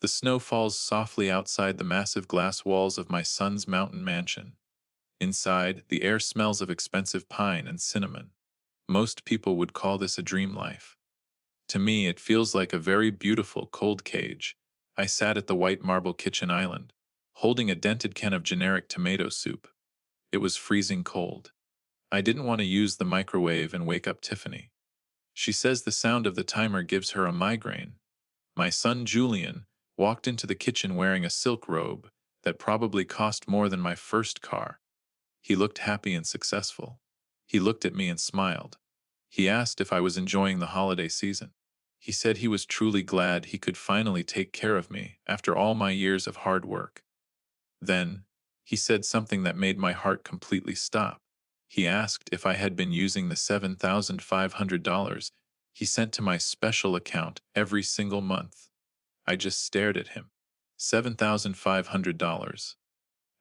The snow falls softly outside the massive glass walls of my son's mountain mansion. Inside, the air smells of expensive pine and cinnamon. Most people would call this a dream life. To me, it feels like a very beautiful cold cage. I sat at the white marble kitchen island, holding a dented can of generic tomato soup. It was freezing cold. I didn't want to use the microwave and wake up Tiffany. She says the sound of the timer gives her a migraine. My son Julian walked into the kitchen wearing a silk robe that probably cost more than my first car. He looked happy and successful. He looked at me and smiled. He asked if I was enjoying the holiday season. He said he was truly glad he could finally take care of me after all my years of hard work. Then, he said something that made my heart completely stop. He asked if I had been using the $7,500 he sent to my special account every single month. I just stared at him. $7,500.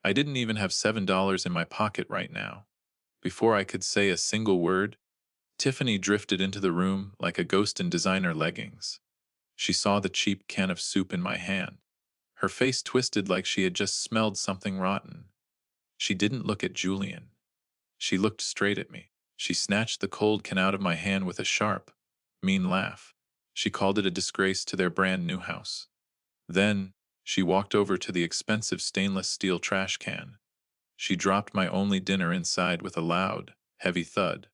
I didn't even have $7 in my pocket right now. Before I could say a single word, Tiffany drifted into the room like a ghost in designer leggings. She saw the cheap can of soup in my hand. Her face twisted like she had just smelled something rotten. She didn't look at Julian. She looked straight at me. She snatched the cold can out of my hand with a sharp, mean laugh. She called it a disgrace to their brand new house. Then, she walked over to the expensive stainless steel trash can. She dropped my only dinner inside with a loud, heavy thud.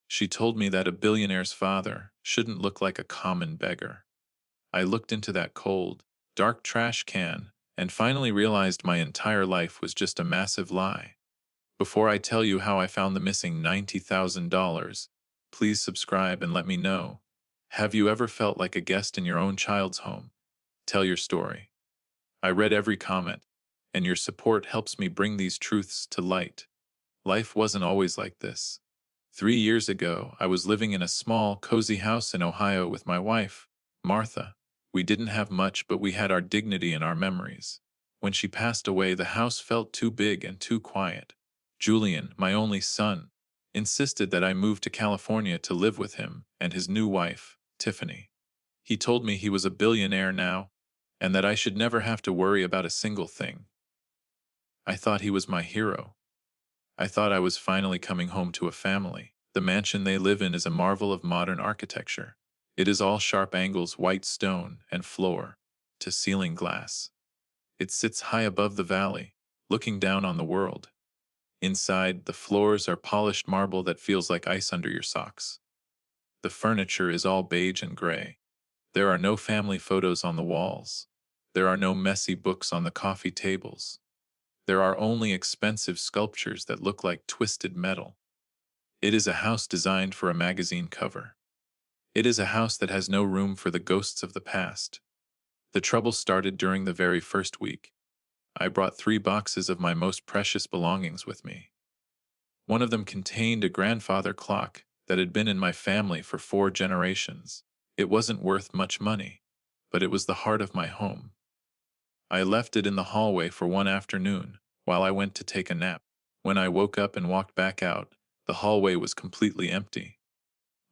She told me that a billionaire's father shouldn't look like a common beggar. I looked into that cold, dark trash can and finally realized my entire life was just a massive lie. Before I tell you how I found the missing $90,000, please subscribe and let me know. Have you ever felt like a guest in your own child's home? Tell your story. I read every comment, and your support helps me bring these truths to light. Life wasn't always like this. 3 years ago, I was living in a small, cozy house in Ohio with my wife, Martha. We didn't have much, but we had our dignity and our memories. When she passed away, the house felt too big and too quiet. Julian, my only son, insisted that I move to California to live with him and his new wife, Tiffany. He told me he was a billionaire now, and that I should never have to worry about a single thing. I thought he was my hero. I thought I was finally coming home to a family. The mansion they live in is a marvel of modern architecture. It is all sharp angles, white stone, and floor to ceiling glass. It sits high above the valley, looking down on the world. Inside, the floors are polished marble that feels like ice under your socks. The furniture is all beige and gray. There are no family photos on the walls. There are no messy books on the coffee tables. There are only expensive sculptures that look like twisted metal. It is a house designed for a magazine cover. It is a house that has no room for the ghosts of the past. The trouble started during the very first week. I brought 3 boxes of my most precious belongings with me. One of them contained a grandfather clock that had been in my family for 4 generations. It wasn't worth much money, but it was the heart of my home. I left it in the hallway for one afternoon while I went to take a nap. When I woke up and walked back out, the hallway was completely empty.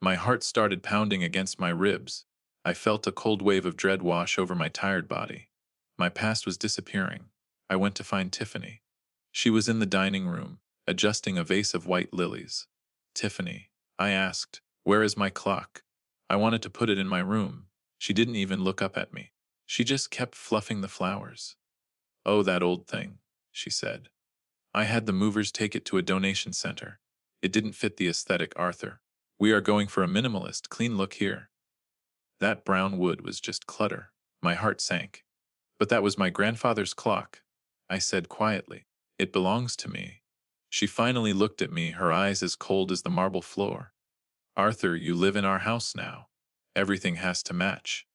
My heart started pounding against my ribs. I felt a cold wave of dread wash over my tired body. My past was disappearing. I went to find Tiffany. She was in the dining room, adjusting a vase of white lilies. "Tiffany," I asked, "where is my clock? I wanted to put it in my room." She didn't even look up at me. She just kept fluffing the flowers. "Oh, that old thing," she said. "I had the movers take it to a donation center. It didn't fit the aesthetic, Arthur. We are going for a minimalist, clean look here." That brown wood was just clutter. My heart sank. "But that was my grandfather's clock," I said quietly. "It belongs to me." She finally looked at me, her eyes as cold as the marble floor. "Arthur, you live in our house now. Everything has to match.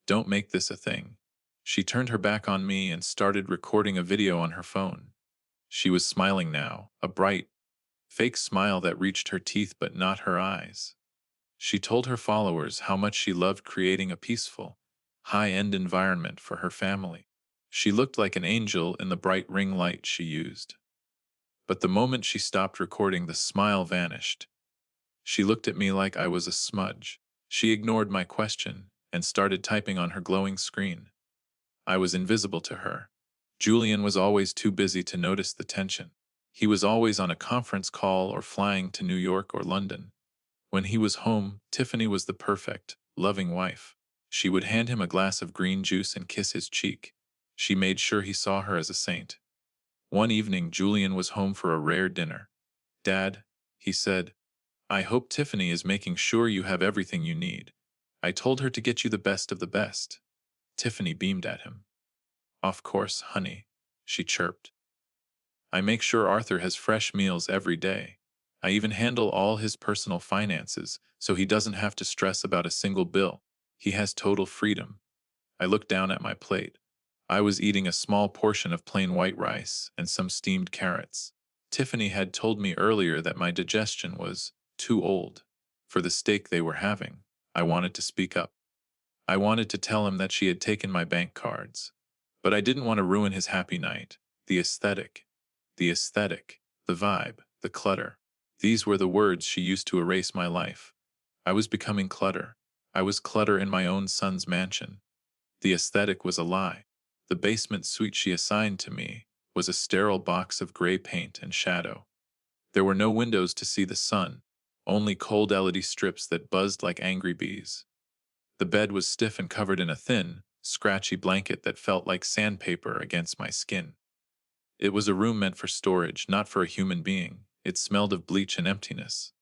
Don't make this a thing." She turned her back on me and started recording a video on her phone. She was smiling now, a bright, fake smile that reached her teeth but not her eyes. She told her followers how much she loved creating a peaceful, high-end environment for her family. She looked like an angel in the bright ring light she used. But the moment she stopped recording, the smile vanished. She looked at me like I was a smudge. She ignored my question and started typing on her glowing screen. I was invisible to her. Julian was always too busy to notice the tension. He was always on a conference call or flying to New York or London. When he was home, Tiffany was the perfect, loving wife. She would hand him a glass of green juice and kiss his cheek. She made sure he saw her as a saint. One evening, Julian was home for a rare dinner. "Dad," he said, "I hope Tiffany is making sure you have everything you need. I told her to get you the best of the best." Tiffany beamed at him. "Of course, honey," she chirped. "I make sure Arthur has fresh meals every day. I even handle all his personal finances, so he doesn't have to stress about a single bill. He has total freedom." I looked down at my plate. I was eating a small portion of plain white rice and some steamed carrots. Tiffany had told me earlier that my digestion was too old for the steak they were having. I wanted to speak up. I wanted to tell him that she had taken my bank cards. But I didn't want to ruin his happy night. The aesthetic. The aesthetic. The vibe. The clutter. These were the words she used to erase my life. I was becoming clutter. I was clutter in my own son's mansion. The aesthetic was a lie. The basement suite she assigned to me was a sterile box of gray paint and shadow. There were no windows to see the sun, only cold LED strips that buzzed like angry bees. The bed was stiff and covered in a thin, scratchy blanket that felt like sandpaper against my skin. It was a room meant for storage, not for a human being. It smelled of bleach and emptiness.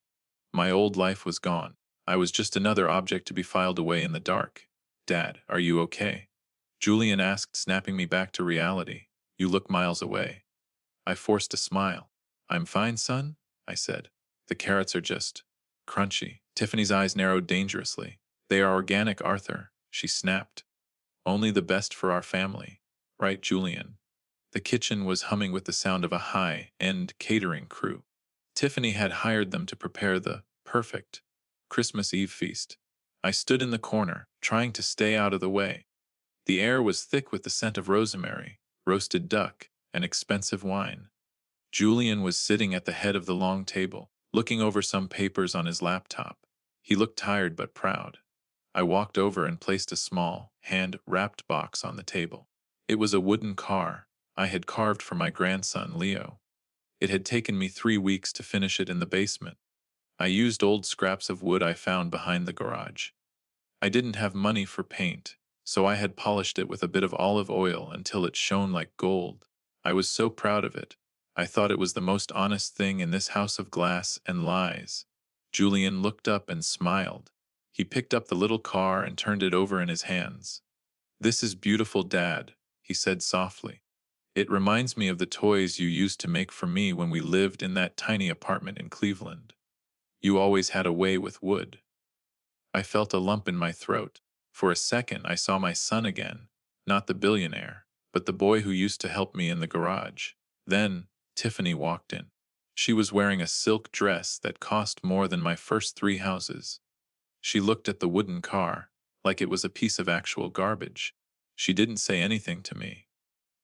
My old life was gone. I was just another object to be filed away in the dark. "Dad, are you okay?" Julian asked, snapping me back to reality. "You look miles away." I forced a smile. "I'm fine, son," I said. "The carrots are just crunchy." Tiffany's eyes narrowed dangerously. "They are organic, Arthur," she snapped. "Only the best for our family. Right, Julian?" The kitchen was humming with the sound of a high-end catering crew. Tiffany had hired them to prepare the perfect Christmas Eve feast. I stood in the corner, trying to stay out of the way. The air was thick with the scent of rosemary, roasted duck, and expensive wine. Julian was sitting at the head of the long table, looking over some papers on his laptop. He looked tired but proud. I walked over and placed a small, hand-wrapped box on the table. It was a wooden car I had carved for my grandson, Leo. It had taken me 3 weeks to finish it in the basement. I used old scraps of wood I found behind the garage. I didn't have money for paint, so I had polished it with a bit of olive oil until it shone like gold. I was so proud of it. I thought it was the most honest thing in this house of glass and lies. Julian looked up and smiled. He picked up the little car and turned it over in his hands. "This is beautiful, Dad," he said softly. "It reminds me of the toys you used to make for me when we lived in that tiny apartment in Cleveland. You always had a way with wood." I felt a lump in my throat. For a second, I saw my son again, not the billionaire, but the boy who used to help me in the garage. Then, Tiffany walked in. She was wearing a silk dress that cost more than my first 3 houses. She looked at the wooden car, like it was a piece of actual garbage. She didn't say anything to me.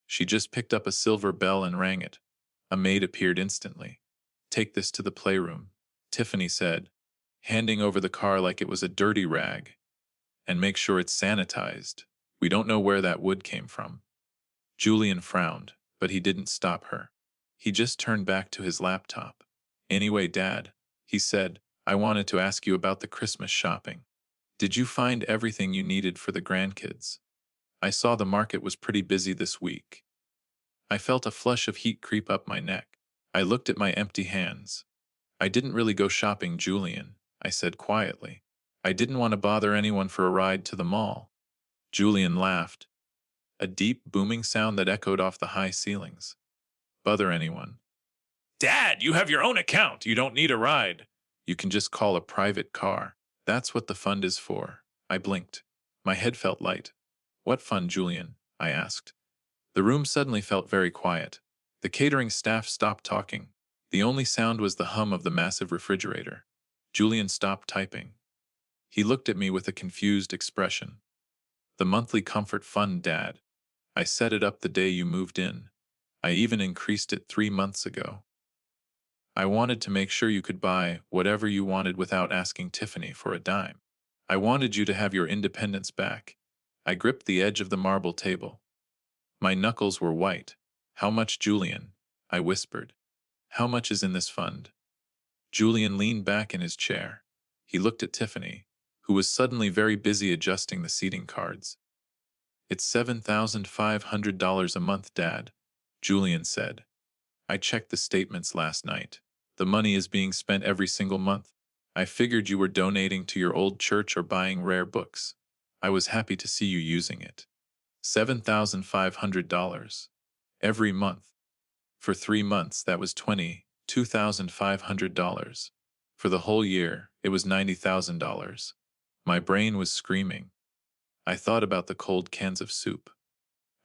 She just picked up a silver bell and rang it. A maid appeared instantly. "Take this to the playroom," Tiffany said, handing over the car like it was a dirty rag. "And make sure it's sanitized. We don't know where that wood came from." Julian frowned, but he didn't stop her. He just turned back to his laptop. "Anyway, Dad," he said, "I wanted to ask you about the Christmas shopping. Did you find everything you needed for the grandkids? I saw the market was pretty busy this week." I felt a flush of heat creep up my neck. I looked at my empty hands. "I didn't really go shopping, Julian," I said quietly. "I didn't want to bother anyone for a ride to the mall." Julian laughed, a deep, booming sound that echoed off the high ceilings. "Bother anyone? Dad, you have your own account. You don't need a ride. You can just call a private car. That's what the fund is for." I blinked. My head felt light. "What fund, Julian?" I asked. The room suddenly felt very quiet. The catering staff stopped talking. The only sound was the hum of the massive refrigerator. Julian stopped typing. He looked at me with a confused expression. "The monthly comfort fund, Dad. I set it up the day you moved in. I even increased it 3 months ago. I wanted to make sure you could buy whatever you wanted without asking Tiffany for a dime. I wanted you to have your independence back." I gripped the edge of the marble table. My knuckles were white. How much, Julian? I whispered. How much is in this fund? Julian leaned back in his chair. He looked at Tiffany, who was suddenly very busy adjusting the seating cards. It's $7,500 a month, Dad, Julian said. I checked the statements last night. The money is being spent every single month. I figured you were donating to your old church or buying rare books. I was happy to see you using it. $7,500 every month. For 3 months, that was $22,500. For the whole year, it was $90,000. My brain was screaming. I thought about the cold cans of soup.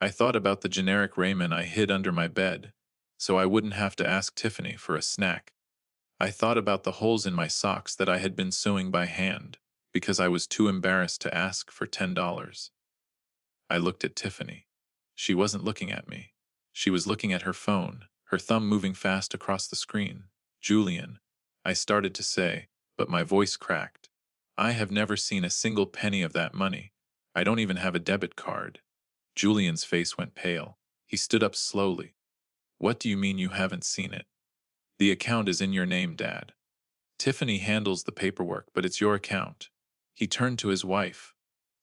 I thought about the generic ramen I hid under my bed, so I wouldn't have to ask Tiffany for a snack. I thought about the holes in my socks that I had been sewing by hand, because I was too embarrassed to ask for $10. I looked at Tiffany. She wasn't looking at me. She was looking at her phone, her thumb moving fast across the screen. Julian, I started to say, but my voice cracked. I have never seen a single penny of that money. I don't even have a debit card. Julian's face went pale. He stood up slowly. What do you mean you haven't seen it? The account is in your name, Dad. Tiffany handles the paperwork, but it's your account. He turned to his wife.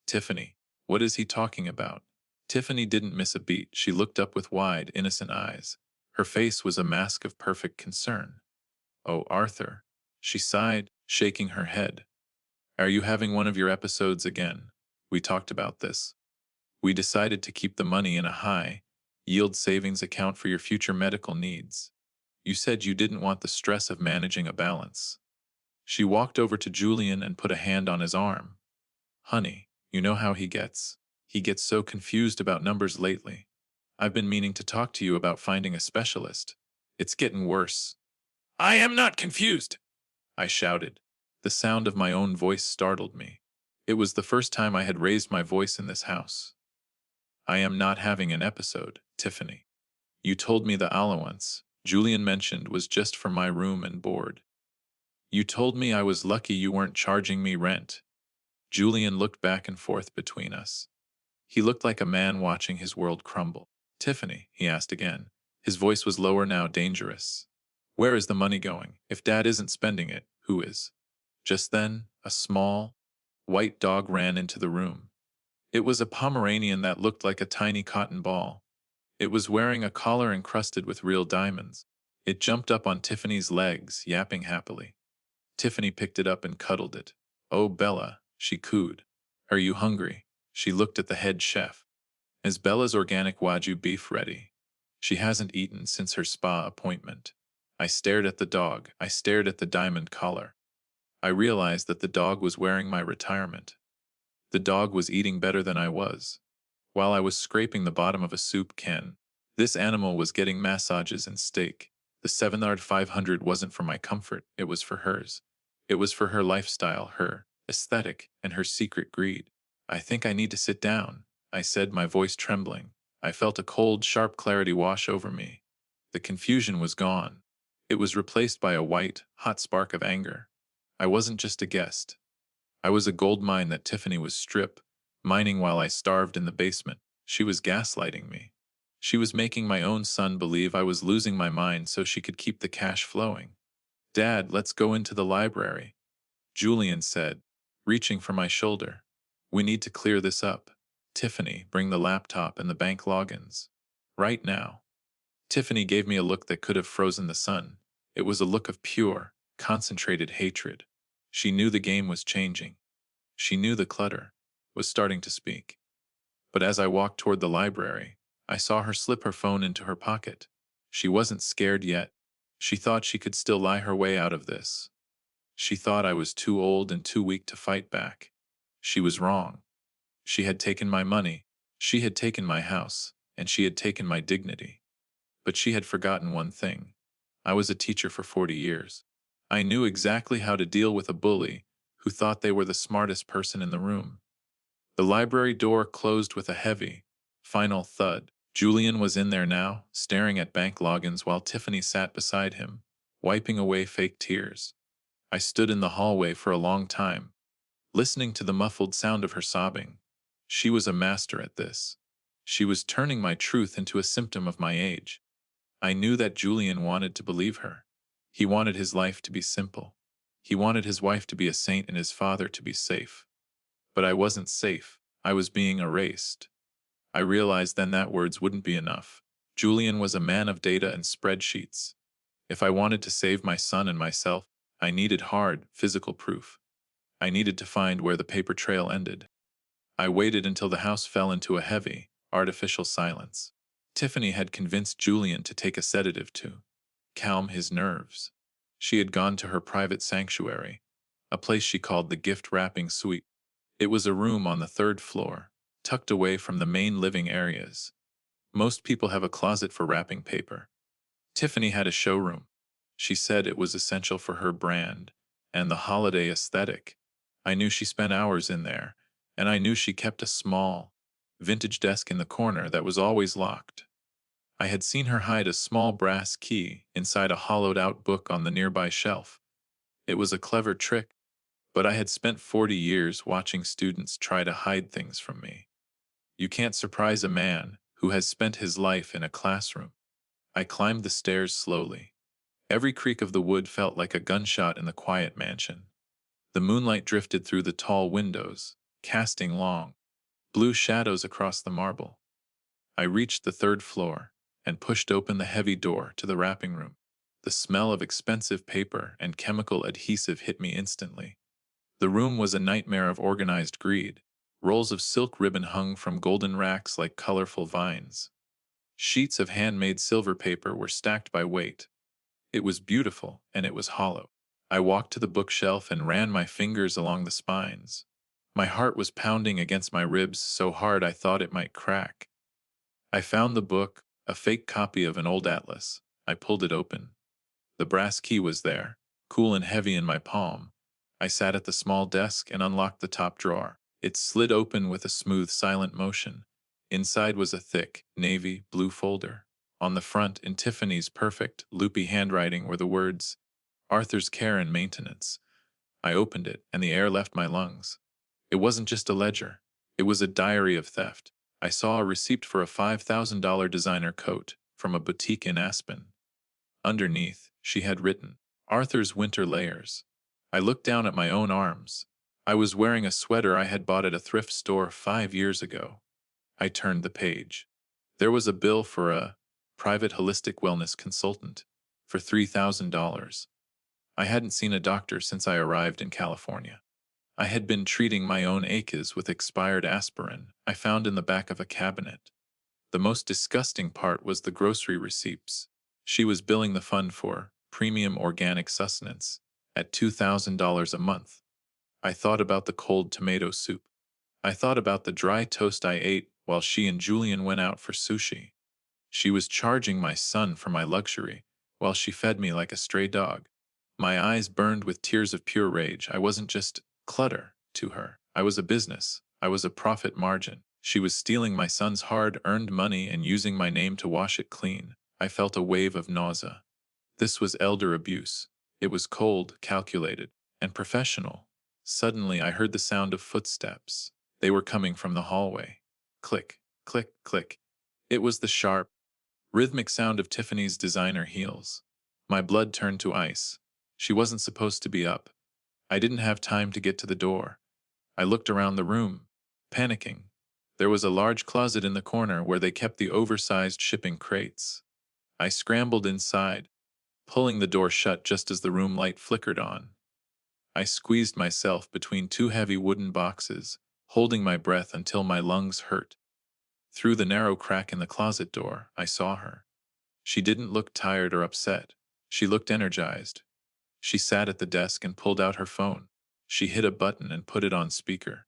Tiffany, what is he talking about? Tiffany didn't miss a beat. She looked up with wide, innocent eyes. Her face was a mask of perfect concern. Oh, Arthur, she sighed, shaking her head. Are you having one of your episodes again? We talked about this. We decided to keep the money in a high yield savings account for your future medical needs. You said you didn't want the stress of managing a balance. She walked over to Julian and put a hand on his arm. Honey, you know how he gets. He gets so confused about numbers lately. I've been meaning to talk to you about finding a specialist. It's getting worse. I am not confused, I shouted. The sound of my own voice startled me. It was the first time I had raised my voice in this house. I am not having an episode, Tiffany. You told me the allowance Julian mentioned was just for my room and board. You told me I was lucky you weren't charging me rent. Julian looked back and forth between us. He looked like a man watching his world crumble. Tiffany, he asked again. His voice was lower now, dangerous. Where is the money going? If Dad isn't spending it, who is? Just then, a small, white dog ran into the room. It was a Pomeranian that looked like a tiny cotton ball. It was wearing a collar encrusted with real diamonds. It jumped up on Tiffany's legs, yapping happily. Tiffany picked it up and cuddled it. Oh, Bella, she cooed. Are you hungry? She looked at the head chef. Is Bella's organic Wagyu beef ready? She hasn't eaten since her spa appointment. I stared at the dog. I stared at the diamond collar. I realized that the dog was wearing my retirement. The dog was eating better than I was. While I was scraping the bottom of a soup can, this animal was getting massages and steak. The 7,500 wasn't for my comfort, it was for hers. It was for her lifestyle, her aesthetic, and her secret greed. I think I need to sit down, I said, my voice trembling. I felt a cold, sharp clarity wash over me. The confusion was gone. It was replaced by a white, hot spark of anger. I wasn't just a guest. I was a gold mine that Tiffany was mining while I starved in the basement. She was gaslighting me. She was making my own son believe I was losing my mind so she could keep the cash flowing. Dad, let's go into the library, Julian said, reaching for my shoulder. We need to clear this up. Tiffany, bring the laptop and the bank logins. Right now. Tiffany gave me a look that could have frozen the sun. It was a look of pure, concentrated hatred. She knew the game was changing. She knew the clutter was starting to speak. But as I walked toward the library, I saw her slip her phone into her pocket. She wasn't scared yet. She thought she could still lie her way out of this. She thought I was too old and too weak to fight back. She was wrong. She had taken my money, she had taken my house, and she had taken my dignity. But she had forgotten one thing. I was a teacher for 40 years. I knew exactly how to deal with a bully who thought they were the smartest person in the room. The library door closed with a heavy, final thud. Julian was in there now, staring at bank logins while Tiffany sat beside him, wiping away fake tears. I stood in the hallway for a long time, listening to the muffled sound of her sobbing. She was a master at this. She was turning my truth into a symptom of my age. I knew that Julian wanted to believe her. He wanted his life to be simple. He wanted his wife to be a saint and his father to be safe. But I wasn't safe. I was being erased. I realized then that words wouldn't be enough. Julian was a man of data and spreadsheets. If I wanted to save my son and myself, I needed hard, physical proof. I needed to find where the paper trail ended. I waited until the house fell into a heavy, artificial silence. Tiffany had convinced Julian to take a sedative to calm his nerves. She had gone to her private sanctuary, a place she called the gift wrapping suite. It was a room on the third floor, tucked away from the main living areas. Most people have a closet for wrapping paper. Tiffany had a showroom. She said it was essential for her brand and the holiday aesthetic. I knew she spent hours in there, and I knew she kept a small, vintage desk in the corner that was always locked. I had seen her hide a small brass key inside a hollowed-out book on the nearby shelf. It was a clever trick, but I had spent 40 years watching students try to hide things from me. You can't surprise a man who has spent his life in a classroom. I climbed the stairs slowly. Every creak of the wood felt like a gunshot in the quiet mansion. The moonlight drifted through the tall windows, casting long, blue shadows across the marble. I reached the third floor and pushed open the heavy door to the wrapping room. The smell of expensive paper and chemical adhesive hit me instantly. The room was a nightmare of organized greed. Rolls of silk ribbon hung from golden racks like colorful vines. Sheets of handmade silver paper were stacked by weight. It was beautiful, and it was hollow. I walked to the bookshelf and ran my fingers along the spines. My heart was pounding against my ribs so hard I thought it might crack. I found the book, a fake copy of an old atlas. I pulled it open. The brass key was there, cool and heavy in my palm. I sat at the small desk and unlocked the top drawer. It slid open with a smooth, silent motion. Inside was a thick, navy blue folder. On the front, in Tiffany's perfect, loopy handwriting, were the words, Arthur's Care and Maintenance. I opened it, and the air left my lungs. It wasn't just a ledger. It was a diary of theft. I saw a receipt for a $5,000 designer coat from a boutique in Aspen. Underneath, she had written, Arthur's Winter Layers. I looked down at my own arms. I was wearing a sweater I had bought at a thrift store 5 years ago. I turned the page. There was a bill for a private holistic wellness consultant for $3,000. I hadn't seen a doctor since I arrived in California. I had been treating my own aches with expired aspirin I found in the back of a cabinet. The most disgusting part was the grocery receipts. She was billing the fund for premium organic sustenance at $2,000 a month. I thought about the cold tomato soup. I thought about the dry toast I ate while she and Julian went out for sushi. She was charging my son for my luxury, while she fed me like a stray dog. My eyes burned with tears of pure rage. I wasn't just clutter to her. I was a business. I was a profit margin. She was stealing my son's hard-earned money and using my name to wash it clean. I felt a wave of nausea. This was elder abuse. It was cold, calculated, and professional. Suddenly, I heard the sound of footsteps. They were coming from the hallway. Click, click, click. It was the sharp, rhythmic sound of Tiffany's designer heels. My blood turned to ice. She wasn't supposed to be up. I didn't have time to get to the door. I looked around the room, panicking. There was a large closet in the corner where they kept the oversized shipping crates. I scrambled inside, pulling the door shut just as the room light flickered on. I squeezed myself between two heavy wooden boxes, holding my breath until my lungs hurt. Through the narrow crack in the closet door, I saw her. She didn't look tired or upset. She looked energized. She sat at the desk and pulled out her phone. She hit a button and put it on speaker.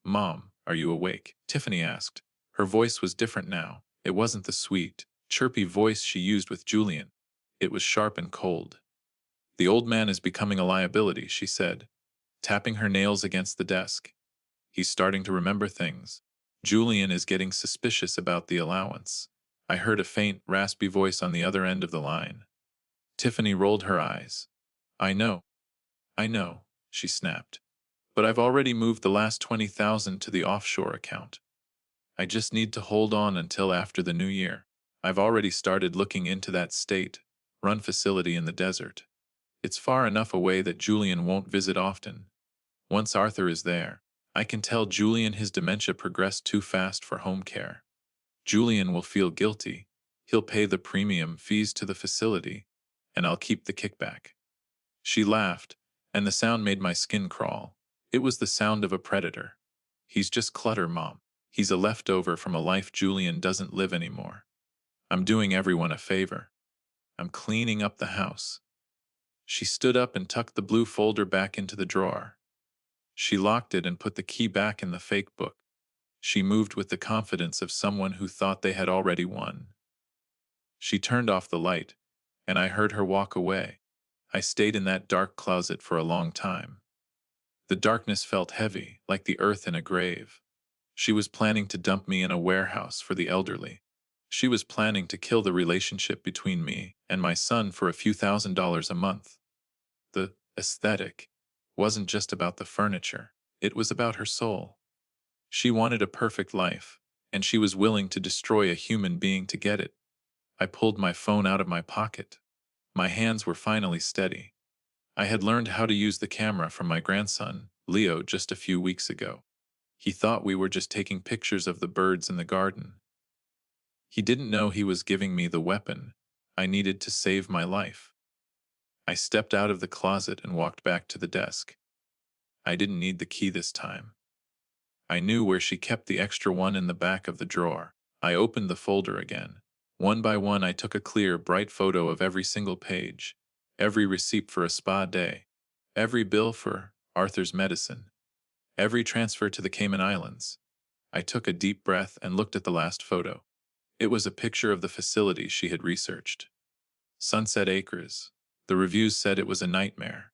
Mom, are you awake? Tiffany asked. Her voice was different now. It wasn't the sweet, chirpy voice she used with Julian. It was sharp and cold. The old man is becoming a liability, she said, tapping her nails against the desk. He's starting to remember things. Julian is getting suspicious about the allowance. I heard a faint, raspy voice on the other end of the line. Tiffany rolled her eyes. I know, she snapped. But I've already moved the last 20,000 to the offshore account. I just need to hold on until after the new year. I've already started looking into that state-run facility in the desert. It's far enough away that Julian won't visit often. Once Arthur is there, I can tell Julian his dementia progressed too fast for home care. Julian will feel guilty. He'll pay the premium fees to the facility, and I'll keep the kickback. She laughed, and the sound made my skin crawl. It was the sound of a predator. He's just clutter, Mom. He's a leftover from a life Julian doesn't live anymore. I'm doing everyone a favor. I'm cleaning up the house. She stood up and tucked the blue folder back into the drawer. She locked it and put the key back in the fake book. She moved with the confidence of someone who thought they had already won. She turned off the light, and I heard her walk away. I stayed in that dark closet for a long time. The darkness felt heavy, like the earth in a grave. She was planning to dump me in a warehouse for the elderly. She was planning to kill the relationship between me and my son for a few $1,000s a month. The aesthetic wasn't just about the furniture, it was about her soul. She wanted a perfect life, and she was willing to destroy a human being to get it. I pulled my phone out of my pocket. My hands were finally steady. I had learned how to use the camera from my grandson, Leo, just a few weeks ago. He thought we were just taking pictures of the birds in the garden. He didn't know he was giving me the weapon I needed to save my life. I stepped out of the closet and walked back to the desk. I didn't need the key this time. I knew where she kept the extra one in the back of the drawer. I opened the folder again. One by one, I took a clear, bright photo of every single page, every receipt for a spa day, every bill for Arthur's medicine, every transfer to the Cayman Islands. I took a deep breath and looked at the last photo. It was a picture of the facility she had researched. Sunset Acres. The reviews said it was a nightmare.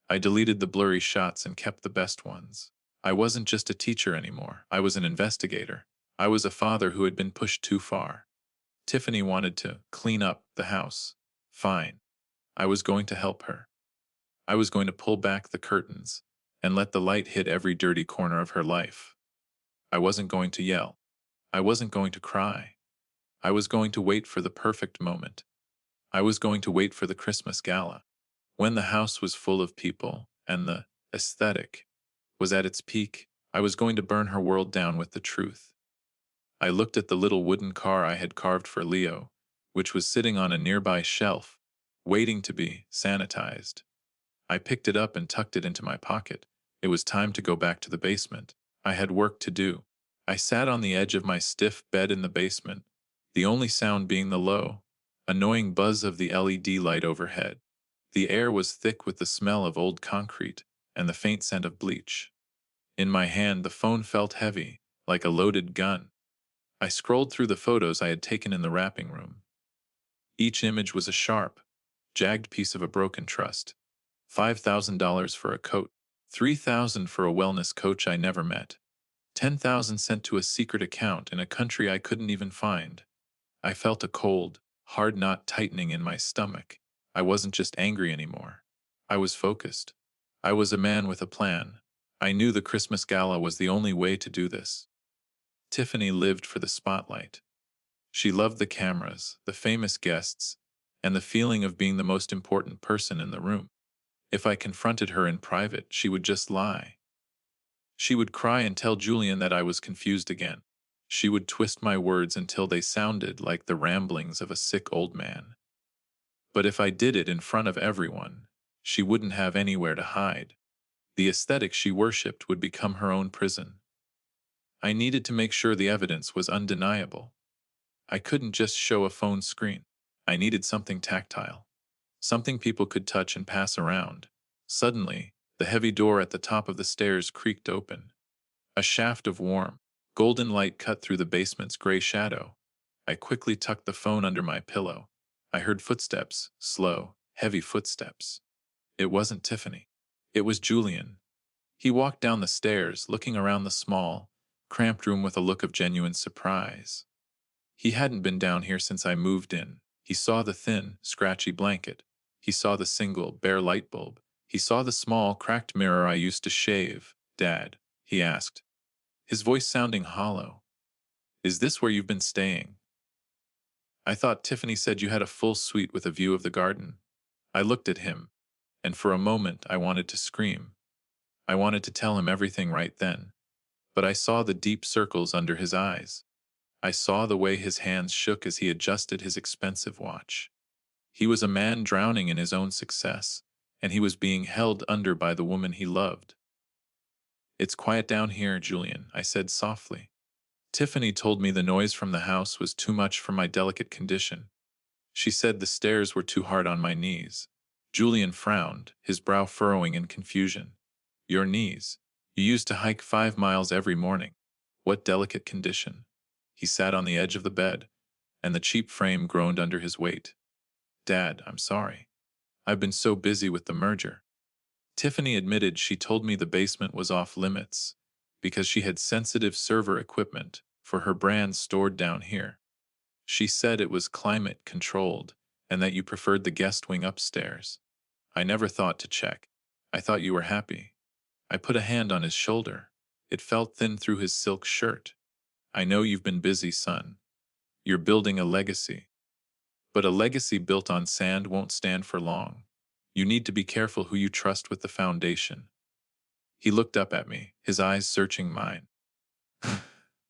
I deleted the blurry shots and kept the best ones. I wasn't just a teacher anymore. I was an investigator. I was a father who had been pushed too far. Tiffany wanted to clean up the house. Fine. I was going to help her. I was going to pull back the curtains and let the light hit every dirty corner of her life. I wasn't going to yell. I wasn't going to cry. I was going to wait for the perfect moment. I was going to wait for the Christmas gala. When the house was full of people and the aesthetic was at its peak, I was going to burn her world down with the truth. I looked at the little wooden car I had carved for Leo, which was sitting on a nearby shelf, waiting to be sanitized. I picked it up and tucked it into my pocket. It was time to go back to the basement. I had work to do. I sat on the edge of my stiff bed in the basement, the only sound being the low, annoying buzz of the LED light overhead. The air was thick with the smell of old concrete and the faint scent of bleach. In my hand, the phone felt heavy, like a loaded gun. I scrolled through the photos I had taken in the wrapping room. Each image was a sharp, jagged piece of a broken trust. $5,000 for a coat, $3,000 for a wellness coach I never met, $10,000 sent to a secret account in a country I couldn't even find. I felt a cold, hard knot tightening in my stomach. I wasn't just angry anymore. I was focused. I was a man with a plan. I knew the Christmas gala was the only way to do this. Tiffany lived for the spotlight. She loved the cameras, the famous guests, and the feeling of being the most important person in the room. If I confronted her in private, she would just lie. She would cry and tell Julian that I was confused again. She would twist my words until they sounded like the ramblings of a sick old man. But if I did it in front of everyone, she wouldn't have anywhere to hide. The aesthetic she worshipped would become her own prison. I needed to make sure the evidence was undeniable. I couldn't just show a phone screen. I needed something tactile, something people could touch and pass around. Suddenly, the heavy door at the top of the stairs creaked open. A shaft of warm, golden light cut through the basement's gray shadow. I quickly tucked the phone under my pillow. I heard footsteps, slow, heavy footsteps. It wasn't Tiffany. It was Julian. He walked down the stairs, looking around the small, cramped room with a look of genuine surprise. He hadn't been down here since I moved in. He saw the thin, scratchy blanket. He saw the single, bare light bulb. He saw the small, cracked mirror I used to shave. "Dad," he asked, his voice sounding hollow. Is this where you've been staying? I thought Tiffany said you had a full suite with a view of the garden. I looked at him, and for a moment I wanted to scream. I wanted to tell him everything right then, but I saw the deep circles under his eyes. I saw the way his hands shook as he adjusted his expensive watch. He was a man drowning in his own success, and he was being held under by the woman he loved. It's quiet down here, Julian, I said softly. Tiffany told me the noise from the house was too much for my delicate condition. She said the stairs were too hard on my knees. Julian frowned, his brow furrowing in confusion. Your knees. You used to hike 5 miles every morning. What delicate condition. He sat on the edge of the bed, and the cheap frame groaned under his weight. Dad, I'm sorry. I've been so busy with the merger. Tiffany admitted she told me the basement was off limits because she had sensitive server equipment for her brand stored down here. She said it was climate controlled and that you preferred the guest wing upstairs. I never thought to check. I thought you were happy. I put a hand on his shoulder. It felt thin through his silk shirt. I know you've been busy, son. You're building a legacy. But a legacy built on sand won't stand for long. You need to be careful who you trust with the foundation. He looked up at me, his eyes searching mine.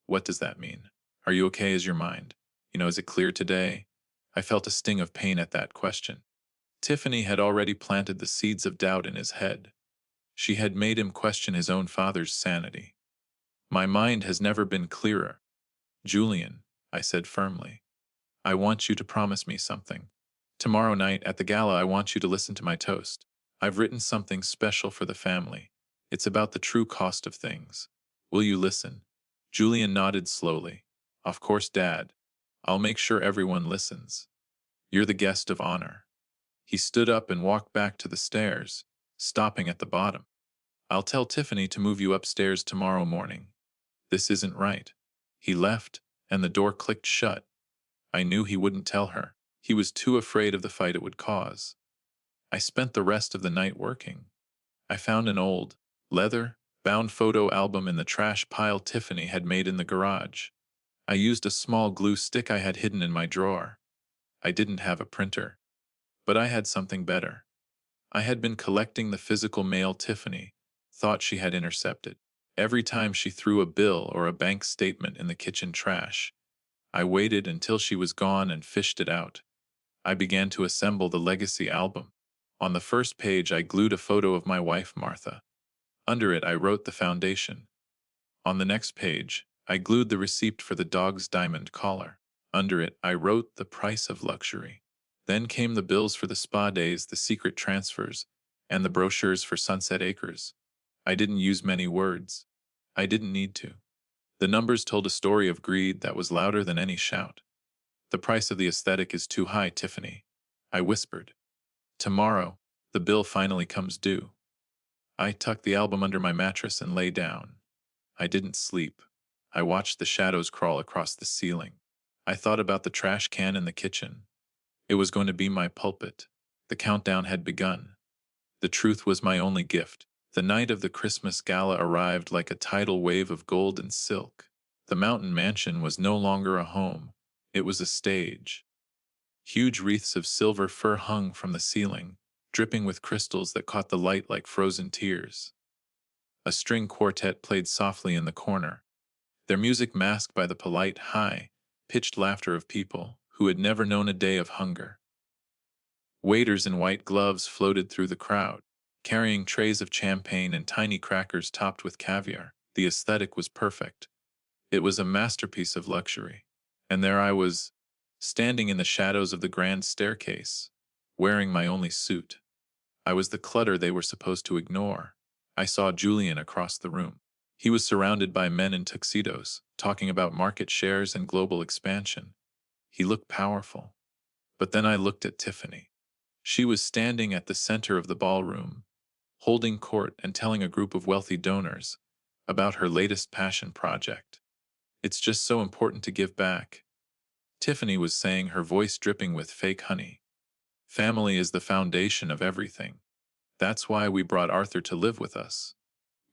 What does that mean? Are you okay? Is your mind? Is it clear today? I felt a sting of pain at that question. Tiffany had already planted the seeds of doubt in his head. She had made him question his own father's sanity. My mind has never been clearer. Julian, I said firmly, I want you to promise me something. Tomorrow night at the gala, I want you to listen to my toast. I've written something special for the family. It's about the true cost of things. Will you listen? Julian nodded slowly. Of course, Dad. I'll make sure everyone listens. You're the guest of honor. He stood up and walked back to the stairs, stopping at the bottom. I'll tell Tiffany to move you upstairs tomorrow morning. This isn't right. He left, and the door clicked shut. I knew he wouldn't tell her. He was too afraid of the fight it would cause. I spent the rest of the night working. I found an old, leather-bound photo album in the trash pile Tiffany had made in the garage. I used a small glue stick I had hidden in my drawer. I didn't have a printer, but I had something better. I had been collecting the physical mail Tiffany thought she had intercepted. Every time she threw a bill or a bank statement in the kitchen trash, I waited until she was gone and fished it out. I began to assemble the legacy album. On the first page, I glued a photo of my wife, Martha. Under it, I wrote the foundation. On the next page, I glued the receipt for the dog's diamond collar. Under it, I wrote the price of luxury. Then came the bills for the spa days, the secret transfers, and the brochures for Sunset Acres. I didn't use many words. I didn't need to. The numbers told a story of greed that was louder than any shout. The price of the aesthetic is too high, Tiffany, I whispered. Tomorrow, the bill finally comes due. I tucked the album under my mattress and lay down. I didn't sleep. I watched the shadows crawl across the ceiling. I thought about the trash can in the kitchen. It was going to be my pulpit. The countdown had begun. The truth was my only gift. The night of the Christmas gala arrived like a tidal wave of gold and silk. The mountain mansion was no longer a home. It was a stage. Huge wreaths of silver fur hung from the ceiling, dripping with crystals that caught the light like frozen tears. A string quartet played softly in the corner, their music masked by the polite, high-pitched laughter of people who had never known a day of hunger. Waiters in white gloves floated through the crowd, carrying trays of champagne and tiny crackers topped with caviar. The aesthetic was perfect. It was a masterpiece of luxury. And there I was, standing in the shadows of the grand staircase, wearing my only suit. I was the clutter they were supposed to ignore. I saw Julian across the room. He was surrounded by men in tuxedos, talking about market shares and global expansion. He looked powerful. But then I looked at Tiffany. She was standing at the center of the ballroom, holding court and telling a group of wealthy donors about her latest passion project. It's just so important to give back, Tiffany was saying, her voice dripping with fake honey. Family is the foundation of everything. That's why we brought Arthur to live with us.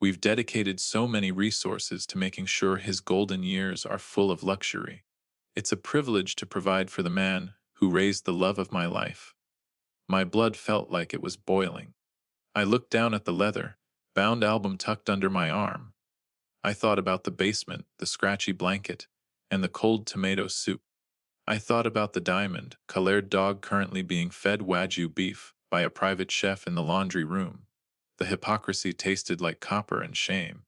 We've dedicated so many resources to making sure his golden years are full of luxury. It's a privilege to provide for the man who raised the love of my life. My blood felt like it was boiling. I looked down at the leather bound album tucked under my arm. I thought about the basement, the scratchy blanket, and the cold tomato soup. I thought about the diamond-colored dog currently being fed Wagyu beef by a private chef in the laundry room. The hypocrisy tasted like copper and shame.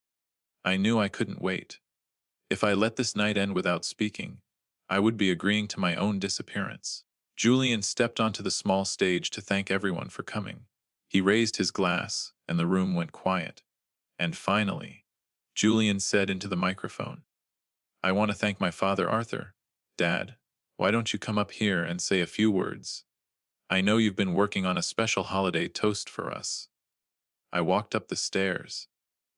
I knew I couldn't wait. If I let this night end without speaking, I would be agreeing to my own disappearance. Julian stepped onto the small stage to thank everyone for coming. He raised his glass, and the room went quiet. And finally, Julian said into the microphone, "I want to thank my father, Arthur. Dad, why don't you come up here and say a few words? I know you've been working on a special holiday toast for us." I walked up the stairs.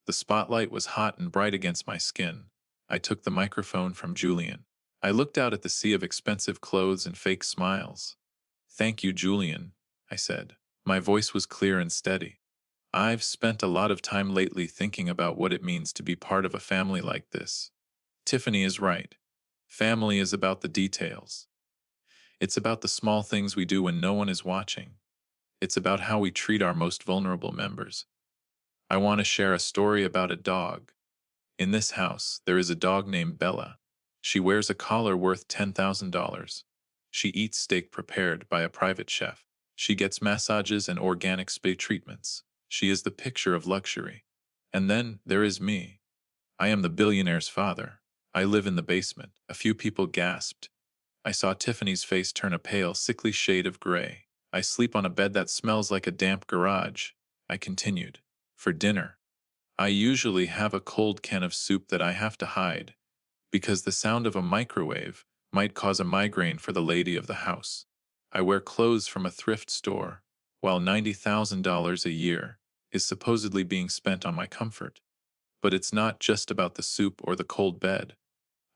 The spotlight was hot and bright against my skin. I took the microphone from Julian. I looked out at the sea of expensive clothes and fake smiles. "Thank you, Julian," I said. My voice was clear and steady. "I've spent a lot of time lately thinking about what it means to be part of a family like this. Tiffany is right. Family is about the details. It's about the small things we do when no one is watching. It's about how we treat our most vulnerable members. I want to share a story about a dog. In this house, there is a dog named Bella. She wears a collar worth $10,000. She eats steak prepared by a private chef. She gets massages and organic spa treatments. She is the picture of luxury. And then there is me. I am the billionaire's father. I live in the basement." A few people gasped. I saw Tiffany's face turn a pale, sickly shade of gray. "I sleep on a bed that smells like a damp garage," I continued. "For dinner, I usually have a cold can of soup that I have to hide, because the sound of a microwave might cause a migraine for the lady of the house. I wear clothes from a thrift store, while $90,000 a year is supposedly being spent on my comfort. But it's not just about the soup or the cold bed."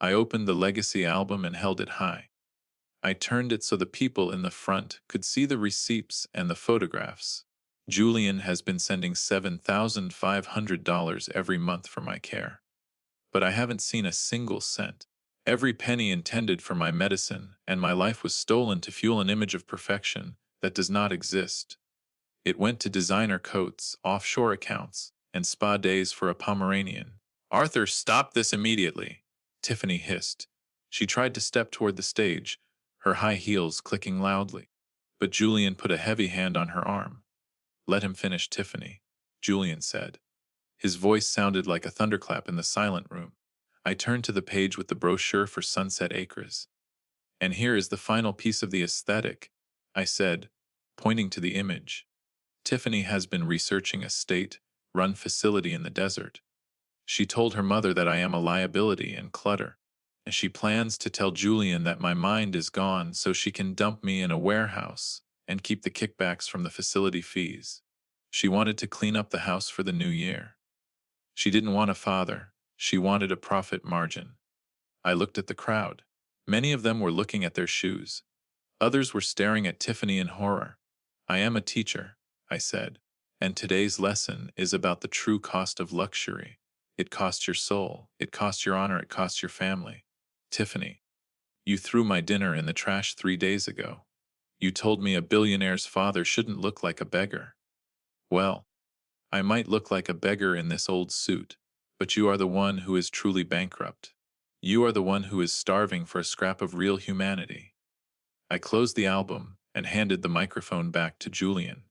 I opened the legacy album and held it high. I turned it so the people in the front could see the receipts and the photographs. Julian has been sending $7,500 every month for my care. But I haven't seen a single cent. Every penny intended for my medicine and my life was stolen to fuel an image of perfection that does not exist. It went to designer coats, offshore accounts, and spa days for a Pomeranian. "Arthur, stop this immediately," Tiffany hissed. She tried to step toward the stage, her high heels clicking loudly. But Julian put a heavy hand on her arm. "Let him finish, Tiffany," Julian said. His voice sounded like a thunderclap in the silent room. I turned to the page with the brochure for Sunset Acres. "And here is the final piece of the aesthetic," I said, pointing to the image. "Tiffany has been researching a state-run facility in the desert. She told her mother that I am a liability and clutter, and she plans to tell Julian that my mind is gone so she can dump me in a warehouse and keep the kickbacks from the facility fees. She wanted to clean up the house for the new year. She didn't want a father, she wanted a profit margin." I looked at the crowd. Many of them were looking at their shoes. Others were staring at Tiffany in horror. "I am a teacher," I said, "and today's lesson is about the true cost of luxury. It costs your soul, it costs your honor, it costs your family. Tiffany, you threw my dinner in the trash 3 days ago. You told me a billionaire's father shouldn't look like a beggar. Well, I might look like a beggar in this old suit, but you are the one who is truly bankrupt. You are the one who is starving for a scrap of real humanity." I closed the album and handed the microphone back to Julian.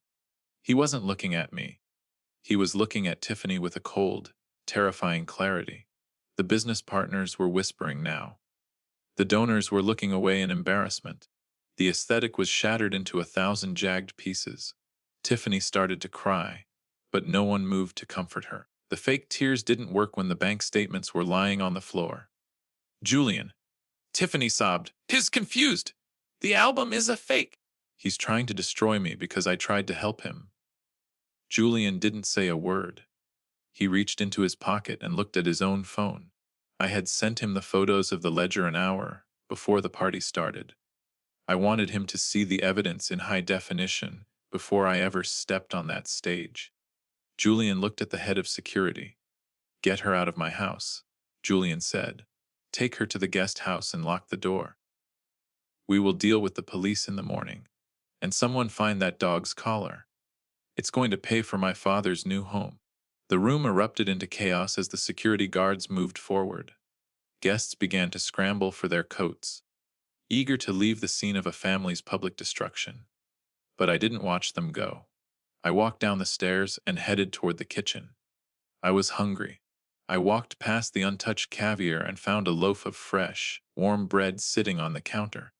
He wasn't looking at me. He was looking at Tiffany with a cold, terrifying clarity. The business partners were whispering now. The donors were looking away in embarrassment. The aesthetic was shattered into 1,000 jagged pieces. Tiffany started to cry, but no one moved to comfort her. The fake tears didn't work when the bank statements were lying on the floor. "Julian," Tiffany sobbed, "he's confused. The album is a fake. He's trying to destroy me because I tried to help him." Julian didn't say a word. He reached into his pocket and looked at his own phone. I had sent him the photos of the ledger an hour before the party started. I wanted him to see the evidence in high definition before I ever stepped on that stage. Julian looked at the head of security. "Get her out of my house," Julian said. "Take her to the guest house and lock the door. We will deal with the police in the morning. And someone find that dog's collar. It's going to pay for my father's new home." The room erupted into chaos as the security guards moved forward. Guests began to scramble for their coats, eager to leave the scene of a family's public destruction. But I didn't watch them go. I walked down the stairs and headed toward the kitchen. I was hungry. I walked past the untouched caviar and found a loaf of fresh, warm bread sitting on the counter.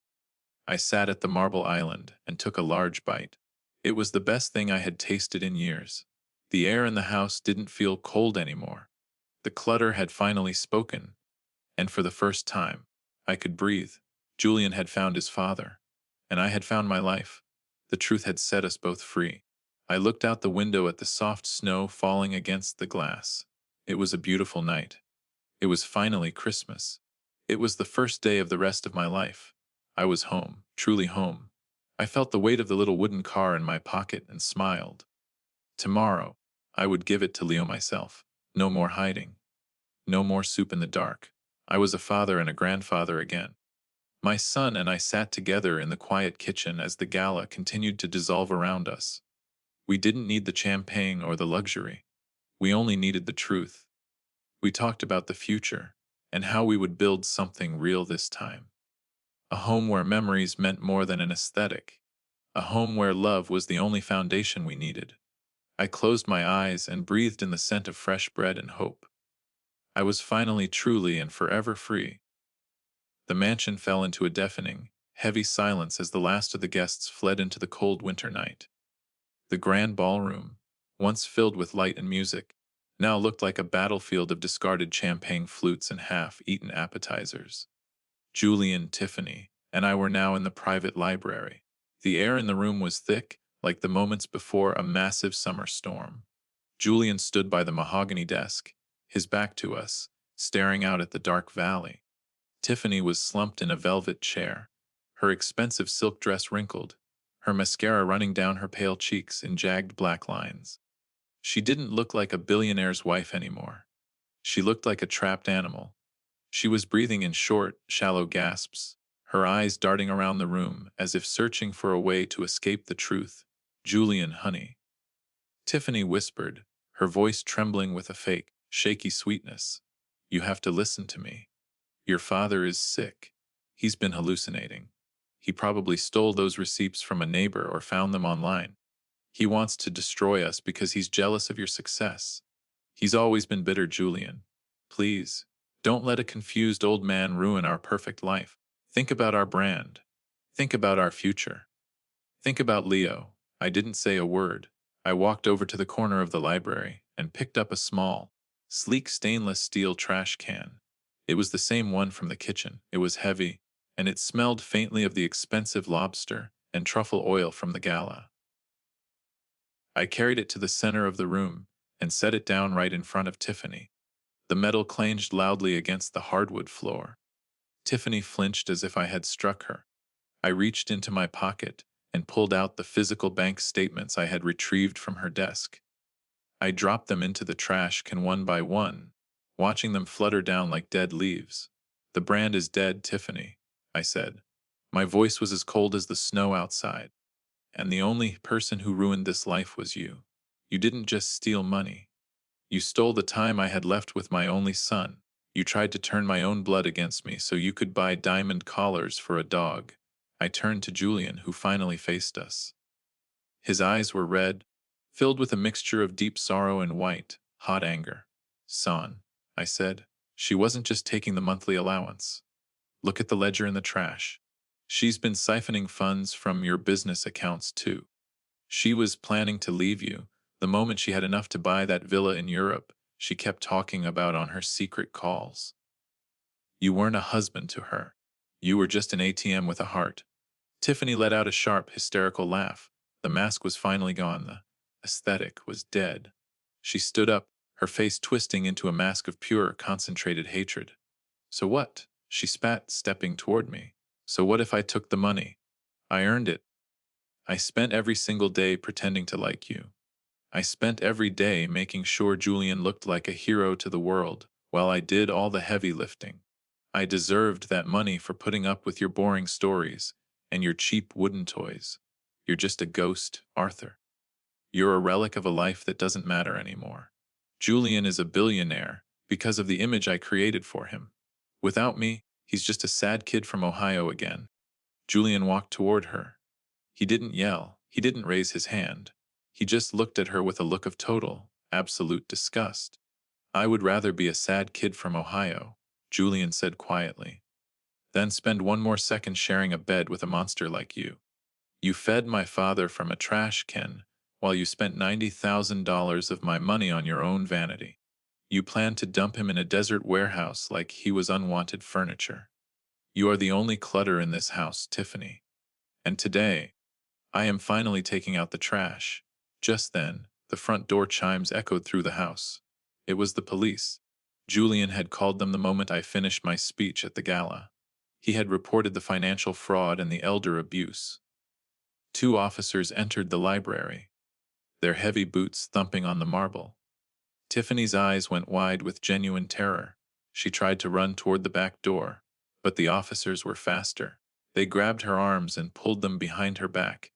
I sat at the marble island and took a large bite. It was the best thing I had tasted in years. The air in the house didn't feel cold anymore. The clutter had finally spoken, and for the first time, I could breathe. Julian had found his father, and I had found my life. The truth had set us both free. I looked out the window at the soft snow falling against the glass. It was a beautiful night. It was finally Christmas. It was the first day of the rest of my life. I was home, truly home. I felt the weight of the little wooden car in my pocket and smiled. Tomorrow, I would give it to Leo myself. No more hiding. No more soup in the dark. I was a father and a grandfather again. My son and I sat together in the quiet kitchen as the gala continued to dissolve around us. We didn't need the champagne or the luxury. We only needed the truth. We talked about the future and how we would build something real this time. A home where memories meant more than an aesthetic. A home where love was the only foundation we needed. I closed my eyes and breathed in the scent of fresh bread and hope. I was finally truly and forever free. The mansion fell into a deafening, heavy silence as the last of the guests fled into the cold winter night. The grand ballroom, once filled with light and music, now looked like a battlefield of discarded champagne flutes and half-eaten appetizers. Julian, Tiffany, and I were now in the private library. The air in the room was thick, like the moments before a massive summer storm. Julian stood by the mahogany desk, his back to us, staring out at the dark valley. Tiffany was slumped in a velvet chair, her expensive silk dress wrinkled, her mascara running down her pale cheeks in jagged black lines. She didn't look like a billionaire's wife anymore. She looked like a trapped animal. She was breathing in short, shallow gasps, her eyes darting around the room as if searching for a way to escape the truth. "Julian, honey," Tiffany whispered, her voice trembling with a fake, shaky sweetness. "You have to listen to me. Your father is sick. He's been hallucinating. He probably stole those receipts from a neighbor or found them online. He wants to destroy us because he's jealous of your success. He's always been bitter, Julian. Please, don't let a confused old man ruin our perfect life. Think about our brand. Think about our future. Think about Leo." I didn't say a word. I walked over to the corner of the library and picked up a small, sleek stainless steel trash can. It was the same one from the kitchen. It was heavy, and it smelled faintly of the expensive lobster and truffle oil from the gala. I carried it to the center of the room and set it down right in front of Tiffany. The metal clanged loudly against the hardwood floor. Tiffany flinched as if I had struck her. I reached into my pocket and pulled out the physical bank statements I had retrieved from her desk. I dropped them into the trash can one by one, watching them flutter down like dead leaves. "The brand is dead, Tiffany," I said. My voice was as cold as the snow outside. "And the only person who ruined this life was you. You didn't just steal money. You stole the time I had left with my only son. You tried to turn my own blood against me so you could buy diamond collars for a dog." I turned to Julian, who finally faced us. His eyes were red, filled with a mixture of deep sorrow and white, hot anger. "Son," I said, "she wasn't just taking the monthly allowance. Look at the ledger in the trash. She's been siphoning funds from your business accounts too. She was planning to leave you the moment she had enough to buy that villa in Europe she kept talking about on her secret calls. You weren't a husband to her. You were just an ATM with a heart." Tiffany let out a sharp, hysterical laugh. The mask was finally gone. The aesthetic was dead. She stood up, her face twisting into a mask of pure, concentrated hatred. "So what?" she spat, stepping toward me. "So what if I took the money? I earned it. I spent every single day pretending to like you. I spent every day making sure Julian looked like a hero to the world, while I did all the heavy lifting. I deserved that money for putting up with your boring stories and your cheap wooden toys. You're just a ghost, Arthur. You're a relic of a life that doesn't matter anymore. Julian is a billionaire because of the image I created for him. Without me, he's just a sad kid from Ohio again. Julian walked toward her. He didn't yell. He didn't raise his hand. He just looked at her with a look of total, absolute disgust. I would rather be a sad kid from Ohio, Julian said quietly, than spend one more second sharing a bed with a monster like you. You fed my father from a trash can while you spent $90,000 of my money on your own vanity. You planned to dump him in a desert warehouse like he was unwanted furniture. You are the only clutter in this house, Tiffany. And today, I am finally taking out the trash. Just then, the front door chimes echoed through the house. It was the police. Julian had called them the moment I finished my speech at the gala. He had reported the financial fraud and the elder abuse. Two officers entered the library, their heavy boots thumping on the marble. Tiffany's eyes went wide with genuine terror. She tried to run toward the back door, but the officers were faster. They grabbed her arms and pulled them behind her back.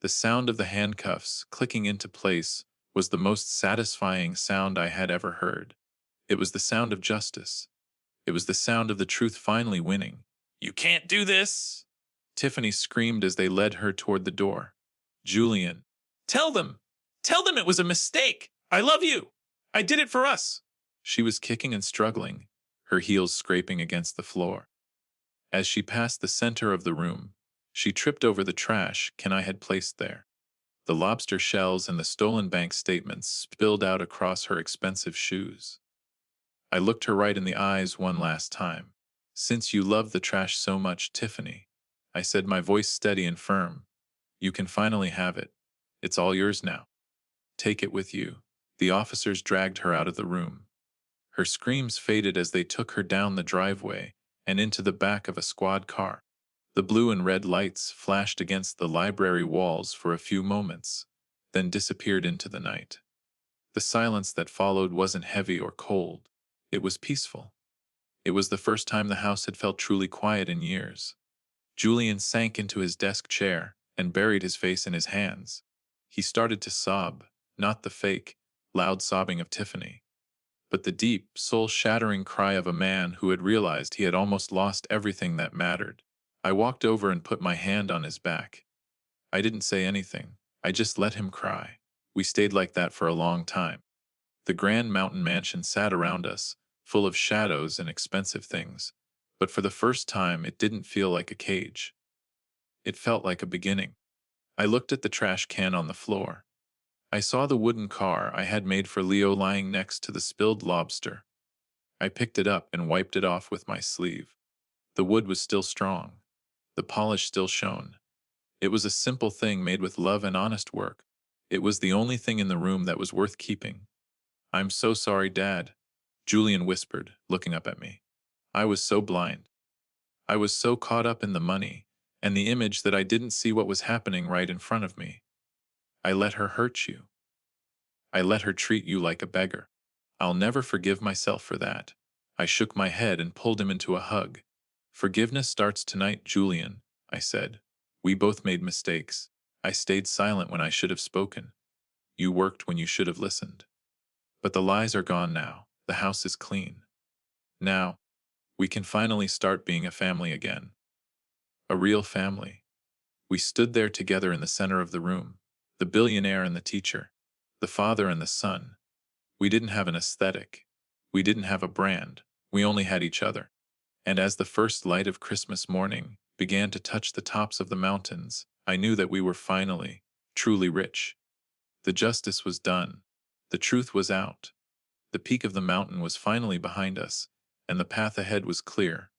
The sound of the handcuffs clicking into place was the most satisfying sound I had ever heard. It was the sound of justice. It was the sound of the truth finally winning. You can't do this! Tiffany screamed as they led her toward the door. Julian, tell them! Tell them it was a mistake! I love you! I did it for us! She was kicking and struggling, her heels scraping against the floor. As she passed the center of the room, she tripped over the trash can I had placed there. The lobster shells and the stolen bank statements spilled out across her expensive shoes. I looked her right in the eyes one last time. Since you love the trash so much, Tiffany, I said, my voice steady and firm, you can finally have it. It's all yours now. Take it with you. The officers dragged her out of the room. Her screams faded as they took her down the driveway and into the back of a squad car. The blue and red lights flashed against the library walls for a few moments, then disappeared into the night. The silence that followed wasn't heavy or cold. It was peaceful. It was the first time the house had felt truly quiet in years. Julian sank into his desk chair and buried his face in his hands. He started to sob, not the fake, loud sobbing of Tiffany, but the deep, soul-shattering cry of a man who had realized he had almost lost everything that mattered. I walked over and put my hand on his back. I didn't say anything. I just let him cry. We stayed like that for a long time. The grand mountain mansion sat around us, full of shadows and expensive things, but for the first time it didn't feel like a cage. It felt like a beginning. I looked at the trash can on the floor. I saw the wooden car I had made for Leo lying next to the spilled lobster. I picked it up and wiped it off with my sleeve. The wood was still strong. The polish still shone. It was a simple thing made with love and honest work. It was the only thing in the room that was worth keeping. I'm so sorry, Dad, Julian whispered, looking up at me. I was so blind. I was so caught up in the money and the image that I didn't see what was happening right in front of me. I let her hurt you. I let her treat you like a beggar. I'll never forgive myself for that. I shook my head and pulled him into a hug. Forgiveness starts tonight, Julian, I said. We both made mistakes. I stayed silent when I should have spoken. You worked when you should have listened. But the lies are gone now. The house is clean. Now, we can finally start being a family again. A real family. We stood there together in the center of the room, the billionaire and the teacher, the father and the son. We didn't have an aesthetic. We didn't have a brand. We only had each other. And as the first light of Christmas morning began to touch the tops of the mountains, I knew that we were finally, truly rich. The justice was done. The truth was out. The peak of the mountain was finally behind us, and the path ahead was clear.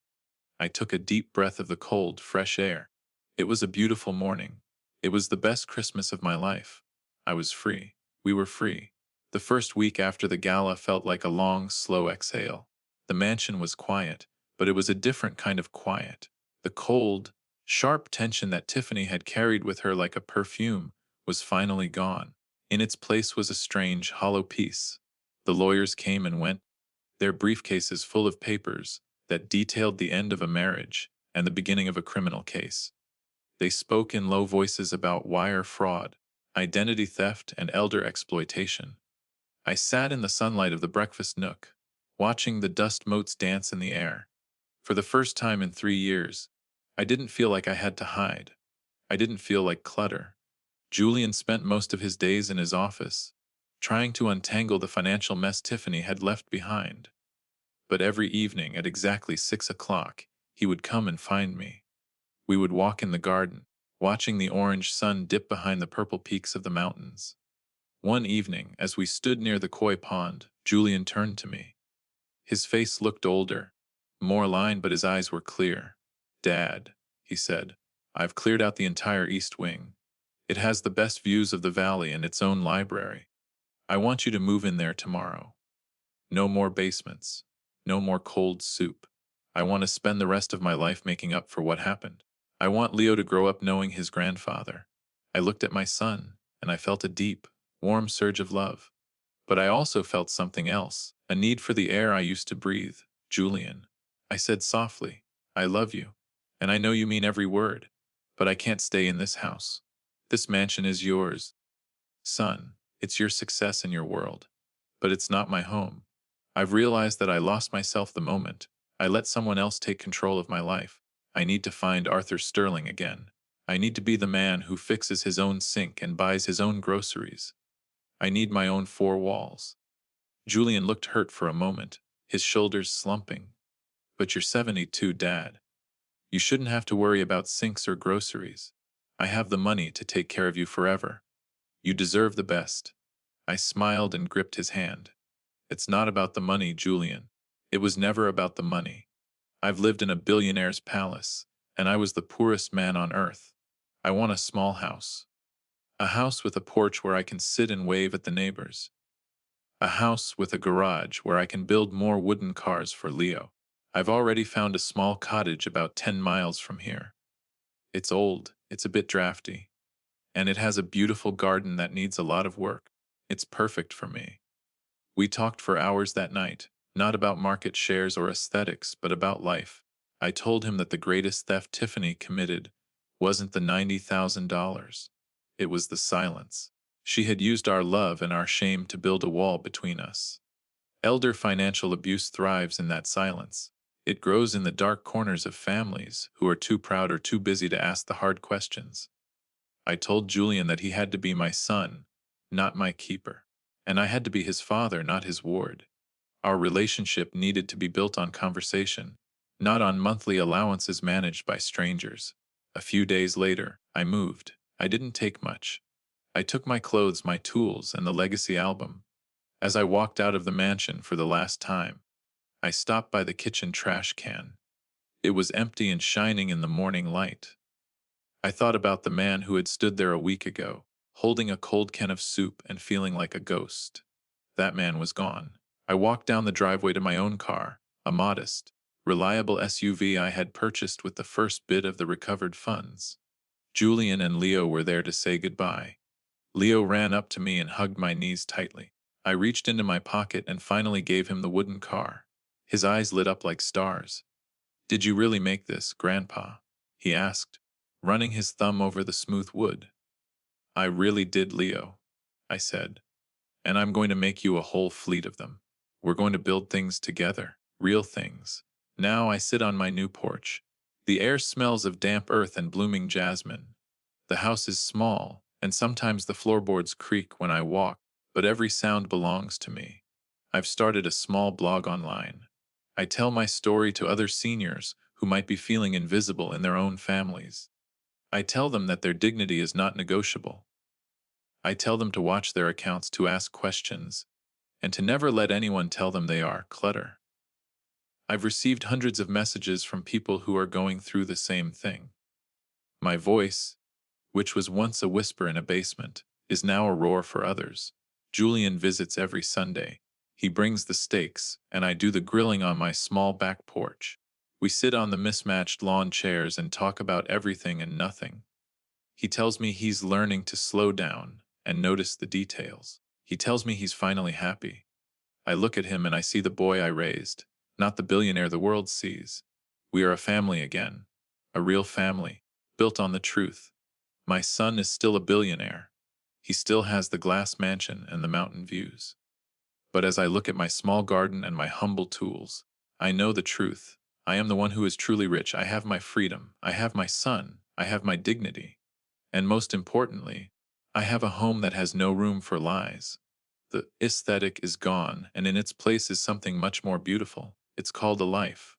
I took a deep breath of the cold, fresh air. It was a beautiful morning. It was the best Christmas of my life. I was free. We were free. The first week after the gala felt like a long, slow exhale. The mansion was quiet, but it was a different kind of quiet. The cold, sharp tension that Tiffany had carried with her like a perfume was finally gone. In its place was a strange, hollow piece. The lawyers came and went, their briefcases full of papers that detailed the end of a marriage and the beginning of a criminal case. They spoke in low voices about wire fraud, identity theft, and elder exploitation. I sat in the sunlight of the breakfast nook, watching the dust motes dance in the air. For the first time in 3 years, I didn't feel like I had to hide. I didn't feel like clutter. Julian spent most of his days in his office, trying to untangle the financial mess Tiffany had left behind. But every evening at exactly 6 o'clock, he would come and find me. We would walk in the garden, watching the orange sun dip behind the purple peaks of the mountains. One evening, as we stood near the koi pond, Julian turned to me. His face looked older, more lined, but his eyes were clear. "Dad," he said, "I've cleared out the entire east wing. It has the best views of the valley and its own library. I want you to move in there tomorrow. No more basements. No more cold soup. I want to spend the rest of my life making up for what happened. I want Leo to grow up knowing his grandfather." I looked at my son, and I felt a deep, warm surge of love. But I also felt something else, a need for the air I used to breathe. "Julian," I said softly, "I love you, and I know you mean every word, but I can't stay in this house. This mansion is yours. Son, it's your success in your world, but it's not my home. I've realized that I lost myself the moment I let someone else take control of my life. I need to find Arthur Sterling again. I need to be the man who fixes his own sink and buys his own groceries. I need my own four walls." Julian looked hurt for a moment, his shoulders slumping. "But you're 72, Dad. You shouldn't have to worry about sinks or groceries. I have the money to take care of you forever. You deserve the best." I smiled and gripped his hand. "It's not about the money, Julian. It was never about the money. I've lived in a billionaire's palace, and I was the poorest man on earth. I want a small house. A house with a porch where I can sit and wave at the neighbors. A house with a garage where I can build more wooden cars for Leo. I've already found a small cottage about 10 miles from here. It's old, it's a bit drafty, and it has a beautiful garden that needs a lot of work. It's perfect for me." We talked for hours that night, not about market shares or aesthetics, but about life. I told him that the greatest theft Tiffany committed wasn't the $90,000. It was the silence. She had used our love and our shame to build a wall between us. Elder financial abuse thrives in that silence. It grows in the dark corners of families who are too proud or too busy to ask the hard questions. I told Julian that he had to be my son, not my keeper. And I had to be his father, not his ward. Our relationship needed to be built on conversation, not on monthly allowances managed by strangers. A few days later, I moved. I didn't take much. I took my clothes, my tools, and the legacy album. As I walked out of the mansion for the last time, I stopped by the kitchen trash can. It was empty and shining in the morning light. I thought about the man who had stood there a week ago, holding a cold can of soup and feeling like a ghost. That man was gone. I walked down the driveway to my own car, a modest, reliable SUV I had purchased with the first bit of the recovered funds. Julian and Leo were there to say goodbye. Leo ran up to me and hugged my knees tightly. I reached into my pocket and finally gave him the wooden car. His eyes lit up like stars. "Did you really make this, Grandpa?" he asked, running his thumb over the smooth wood. "I really did, Leo," I said. "And I'm going to make you a whole fleet of them. We're going to build things together, real things." Now I sit on my new porch. The air smells of damp earth and blooming jasmine. The house is small, and sometimes the floorboards creak when I walk, but every sound belongs to me. I've started a small blog online. I tell my story to other seniors who might be feeling invisible in their own families. I tell them that their dignity is not negotiable. I tell them to watch their accounts, to ask questions, and to never let anyone tell them they are clutter. I've received hundreds of messages from people who are going through the same thing. My voice, which was once a whisper in a basement, is now a roar for others. Julian visits every Sunday. He brings the steaks, and I do the grilling on my small back porch. We sit on the mismatched lawn chairs and talk about everything and nothing. He tells me he's learning to slow down and notice the details. He tells me he's finally happy. I look at him and I see the boy I raised, not the billionaire the world sees. We are a family again, a real family, built on the truth. My son is still a billionaire. He still has the glass mansion and the mountain views. But as I look at my small garden and my humble tools, I know the truth. I am the one who is truly rich. I have my freedom. I have my son. I have my dignity. And most importantly, I have a home that has no room for lies. The aesthetic is gone, and in its place is something much more beautiful. It's called a life.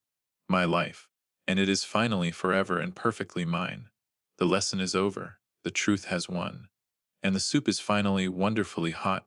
My life. And it is finally forever and perfectly mine. The lesson is over. The truth has won. And the soup is finally wonderfully hot.